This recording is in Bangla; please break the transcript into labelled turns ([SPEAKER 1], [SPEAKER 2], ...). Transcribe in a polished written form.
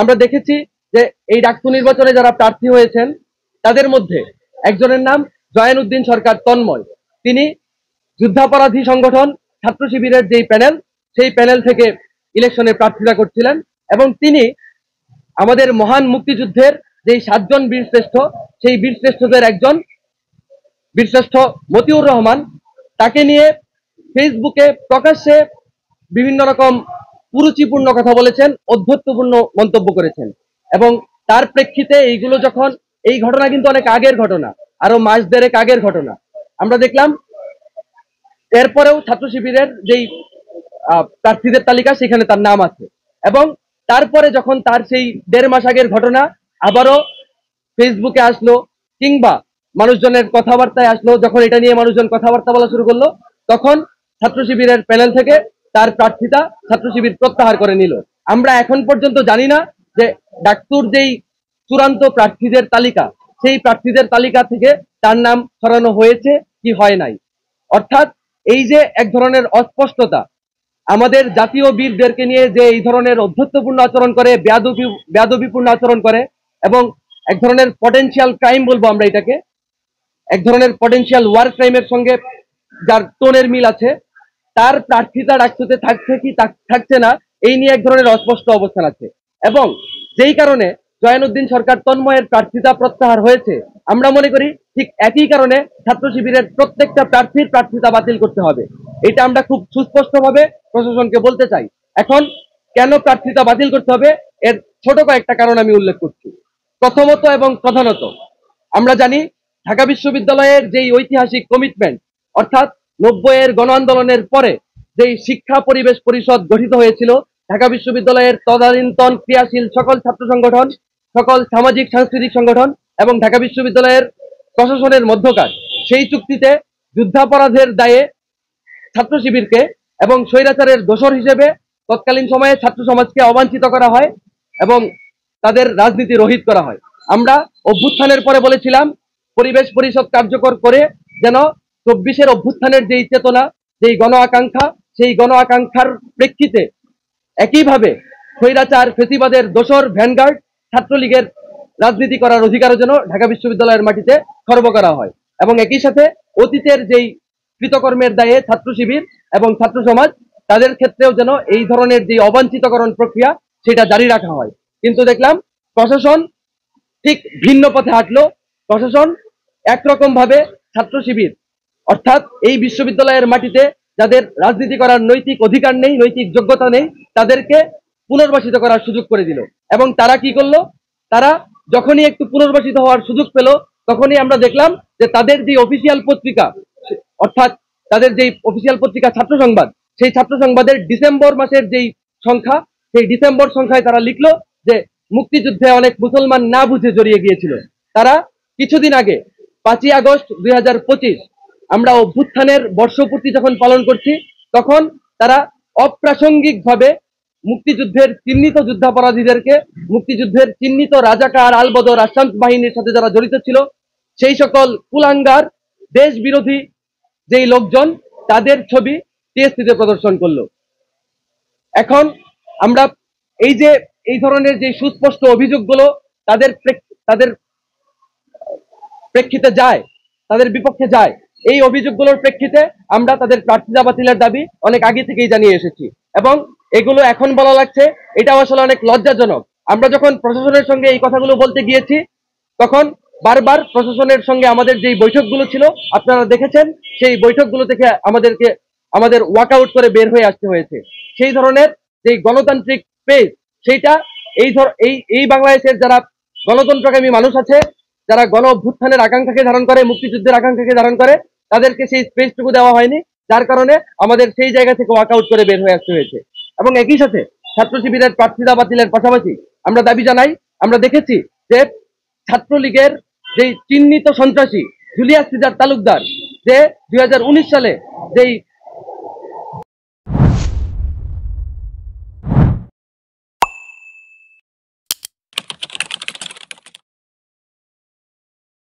[SPEAKER 1] আমরা দেখেছি যে এই ডাকসু নির্বাচনে যারা প্রার্থী হয়েছেন তাদের মধ্যে একজনের নাম জয়ানউদ্দিন সরকার তন্ময়। তিনি যুদ্ধাপরাধী সংগঠন ছাত্র শিবিরের যেই প্যানেল, সেই প্যানেল থেকে ইলেকশনে প্রার্থিতা করছিলেন এবং তিনি আমাদের মহান মুক্তিযুদ্ধের যেই 7 জন বীরশ্রেষ্ঠ, সেই বীরশ্রেষ্ঠদের একজন বীরশ্রেষ্ঠ মতিউর রহমান, তাকে নিয়ে ফেসবুকে প্রকাশ্যে বিভিন্ন রকম কুরুচিপূর্ণ কথা বলেছেন, অধ্যত্বপূর্ণ মন্তব্য করেছেন। এবং তার প্রেক্ষিতে এইগুলো যখন, এই ঘটনা কিন্তু অনেক আগের ঘটনা, আরো মাস দেড়েক আগের ঘটনা, আমরা দেখলাম এরপরেও ছাত্র শিবিরের যেই প্রার্থীদের তালিকা সেখানে তার নাম আছে। এবং তারপরে যখন তার সেই 1.5 মাস আগের ঘটনা আবারও ফেসবুকে আসলো কিংবা মানুষজনের কথাবার্তায় আসলো, যখন এটা নিয়ে মানুষজন কথাবার্তা বলা শুরু করলো, তখন ছাত্র শিবিরের প্যানেল থেকে তার প্রার্থিতা ছাত্র শিবির প্রত্যাহার করে নিল। আমরা এখন পর্যন্ত জানি না যে ডাকসুর যেই চূড়ান্ত প্রার্থীদের তালিকা, সেই প্রার্থীদের তালিকা থেকে তার নাম সরানো হয়েছে কি হয় নাই। অর্থাৎ এই যে এক ধরনের অস্পষ্টতা, আমাদের জাতীয় বীরদেরকে নিয়ে যে এই ধরনের অধ্যত্বপূর্ণ আচরণ করে, বেয়াদবিপূর্ণ আচরণ করে এবং এক ধরনের পটেনশিয়াল ক্রাইম বলবো আমরা এটাকে, এক ধরনের পটেনশিয়াল ওয়ার ক্রাইমের সঙ্গে যার টোনের মিল আছে, তার প্রার্থিতা ডাকসুতে থাকছে কি থাকছে না এই নিয়ে এক ধরনের অস্পষ্ট অবস্থান আছে। এবং যেই কারণে জয়ানউদ্দিন সরকার তন্ময়ের প্রার্থিতা প্রত্যাহার হয়েছে, আমরা মনে করি ঠিক একই কারণে ছাত্র শিবিরের প্রত্যেকটা প্রার্থীর প্রার্থিতা বাতিল করতে হবে। এটা আমরা খুব সুস্পষ্টভাবে প্রশাসনকে বলতে চাই। এখন কেন প্রার্থিতা বাতিল করতে হবে, এর ছোট কয়েকটা কারণ আমি উল্লেখ করছি। প্রথমত এবং প্রধানত আমরা জানি ঢাকা বিশ্ববিদ্যালয়ের যেই ঐতিহাসিক কমিটমেন্ট, অর্থাৎ 90-এর গণ আন্দোলনের পরে যেই শিক্ষা পরিবেশ পরিষদ গঠিত হয়েছিল, ঢাকা বিশ্ববিদ্যালয়ের তদানীন্তন ক্রিয়াশীল সকল ছাত্র সংগঠন, সকল সামাজিক সাংস্কৃতিক সংগঠন এবং ঢাকা বিশ্ববিদ্যালয়ের প্রশাসনের মধ্যকার সেই চুক্তিতে যুদ্ধাপরাধের দায়ে ছাত্র শিবিরকে এবং স্বৈরাচারের দোসর হিসেবে তৎকালীন সময়ে ছাত্র সমাজকে অবাঞ্ছিত করা হয় এবং তাদের রাজনীতি রহিত করা হয়। আমরা অভ্যুত্থানের পরে বলেছিলাম পরিবেশ পরিষদ কার্যকর করে যেন 24-এর অভ্যুত্থানের যেই চেতনা, যেই গণ আকাঙ্ক্ষা, সেই গণ আকাঙ্ক্ষার প্রেক্ষিতে একইভাবে স্বৈরাচার ফেসিবাদের দোসর ভ্যানগার্ড ছাত্রলীগের রাজনীতি করার অধিকারও যেন ঢাকা বিশ্ববিদ্যালয়ের মাটিতে খর্ব করা হয়। এবং একই সাথে অতীতের যেই কৃতকর্মের দায়ে ছাত্র শিবির এবং ছাত্র সমাজ, তাদের ক্ষেত্রেও যেন এই ধরনের যে অবাঞ্ছিতকরণ প্রক্রিয়া সেটা জারি রাখা হয়। কিন্তু দেখলাম প্রশাসন ঠিক ভিন্ন পথে হাঁটলো। প্রশাসন একরকম ভাবে ছাত্র শিবির, অর্থাৎ এই বিশ্ববিদ্যালয়ের মাটিতে যাদের রাজনীতি করার নৈতিক অধিকার নেই, নৈতিক যোগ্যতা নেই, তাদেরকে পুনর্বাসিত করার সুযোগ করে দিল। এবং তারা কি করলো, তারা যখনই একটু পুনর্বাসিত হওয়ার সুযোগ পেল, তখনই আমরা দেখলাম যে তাদের যে অফিসিয়াল পত্রিকা, অর্থাৎ তাদের যেই অফিসিয়াল পত্রিকা ছাত্র সংবাদ, সেই ছাত্র সংবাদের ডিসেম্বর মাসের যেই সংখ্যা, সেই ডিসেম্বর সংখ্যায় তারা লিখলো যে মুক্তিযুদ্ধে অনেক মুসলমান না বুঝে জড়িয়ে গিয়েছিল। তারা কিছুদিন আগে 5ই আগস্ট 2025 আমরা অভ্যুত্থানের বর্ষপূর্তি যখন পালন করছি, তখন তারা অপ্রাসঙ্গিকভাবে মুক্তিযুদ্ধের চিহ্নিত যুদ্ধাপরাধীদেরকে, মুক্তিযুদ্ধের চিহ্নিত রাজাকার আলবদর আসাম বাহিনীর সাথে যারা জড়িত ছিল, সেই সকল কুলাঙ্গার দেশ বিরোধী যেই লোকজন, তাদের ছবি টিএসসিতে প্রদর্শন করলো। এখন আমরা এই যে এই ধরনের যে সুস্পষ্ট অভিযোগগুলো তাদের প্রেক্ষিতে যায়, তাদের বিপক্ষে যায়, এই অভিযোগগুলোর প্রেক্ষিতে আমরা তাদের প্রার্থিতা বাতিলের দাবি অনেক আগে থেকেই জানিয়ে এসেছি। এবং এগুলো এখন বলা লাগছে, এটাও আসলে অনেক লজ্জাজনক। আমরা যখন প্রশাসনের সঙ্গে এই কথাগুলো বলতে গিয়েছি, তখন বারবার প্রশাসনের সঙ্গে আমাদের যেই বৈঠকগুলো ছিল আপনারা দেখেছেন, সেই বৈঠকগুলো থেকে আমাদের ওয়াকআউট করে বের হয়ে আসতে হয়েছে। সেই ধরনের যেই গণতান্ত্রিক পেজ, সেইটা এই বাংলাদেশের যারা গণতন্ত্রকামী মানুষ আছে, যারা গণ অভ্যুত্থানের আকাঙ্ক্ষাকে ধারণ করে, মুক্তিযুদ্ধের আকাঙ্ক্ষাকে ধারণ করে, তাদেরকে সেই স্পেসটুকু দেওয়া হয়নি, যার কারণে আমাদের সেই জায়গা থেকে ওয়াকআউট করে বের হয়ে আসতে হয়েছে। এবং একই সাথে ছাত্র শিবিরের প্রার্থিতা বাতিলের পাশাপাশি আমরা দাবি জানাই, আমরা দেখেছি যে ছাত্রলীগের যেই চিহ্নিত সন্ত্রাসী জুলিয়াস সিজার তালুকদার, যে 2019 সালে যেই